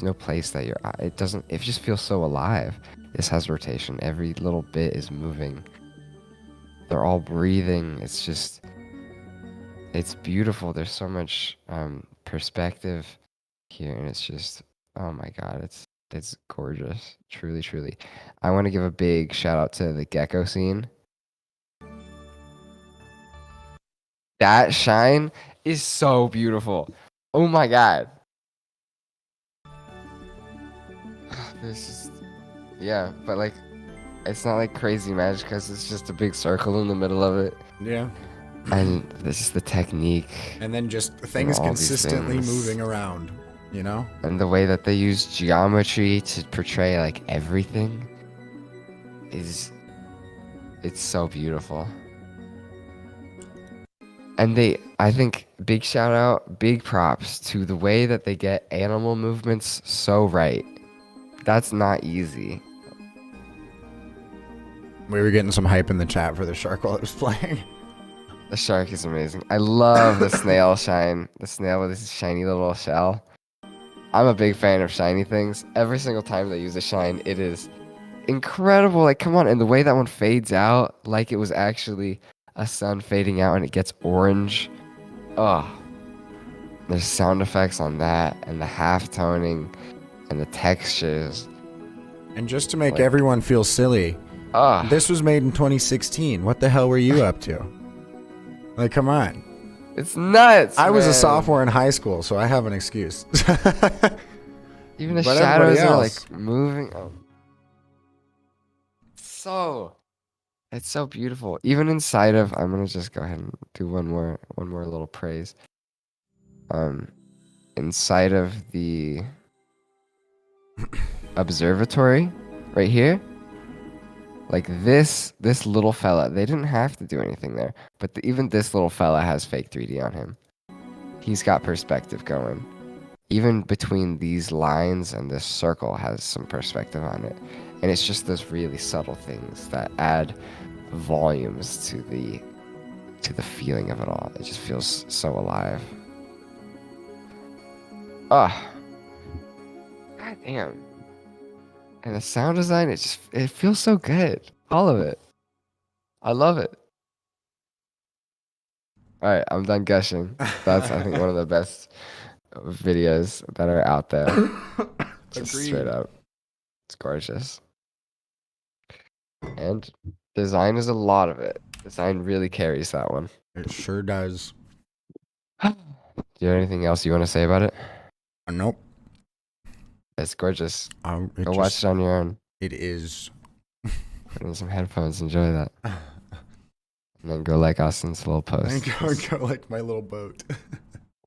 no place that it just feels so alive. This has rotation. Every little bit is moving. They're all breathing. It's beautiful. There's so much perspective here, and it's just, oh my god, it's gorgeous. Truly. I want to give a big shout out to the gecko scene. That shine is so beautiful. Oh my god. This is, yeah, but like, it's not like crazy magic because it's just a big circle in the middle of it. Yeah. And this is the technique. And then just things all these consistently things. moving around, you know? And the way that they use geometry to portray like everything it's so beautiful. And I think, big shout out, big props to the way that they get animal movements so right. That's not easy. We were getting some hype in the chat for the shark while it was playing. The shark is amazing. I love the snail shine. The snail with this shiny little shell. I'm a big fan of shiny things. Every single time they use a shine, it is incredible. Like, come on. And the way that one fades out, like it was actually a sun fading out and it gets orange. Oh, there's sound effects on that and the half toning and the textures. And just to make Like- everyone feel silly, Oh, this was made in 2016. What the hell were you up to? Like, come on. it's nuts. I was a man. sophomore in high school, so I have an excuse. Even the But shadows everybody are else- like moving. Oh. It's so beautiful. Even inside of, I'm gonna just go ahead and do one more little praise. Inside of the observatory, right here, like this little fella, they didn't have to do anything there, but even this little fella has fake 3D on him. He's got perspective going. Even between these lines and this circle has some perspective on it. And it's just those really subtle things that add volumes to the feeling of it all. It just feels so alive. Ah. God damn. And the sound design, it feels so good. All of it. I love it. All right, I'm done gushing. That's, I think, one of the best videos that are out there. Just Agreed. straight up. It's gorgeous. And design is a lot of it. Design really carries that one. It sure does. Do you have anything else you want to say about it? Nope. It's gorgeous. It Go watch it on your own. It is. Put in some headphones. Enjoy that. And then go like Austin's little post. And go like my little boat.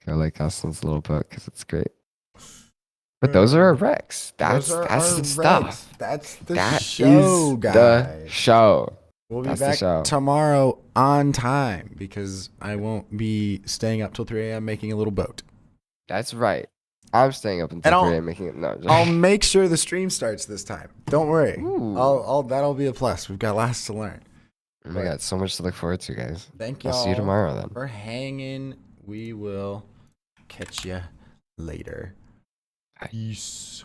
Go like Austin's little book because it's great. But those are our recs. That's Those are the our stuff. recs. That's the That show, is guys. the show. We'll be That's the back show. tomorrow on time because I won't be staying up till 3 a.m. making a little boat. That's right. I'm staying up And until I'll- 3 a.m. making it. No, just, I'll make sure the stream starts this time. Don't worry. Ooh. That'll be a plus. We've got lots to learn. Oh my god, so much to look forward to, guys. Thank I'll y'all see you tomorrow then. for hanging. We will catch you later. Bye. Peace.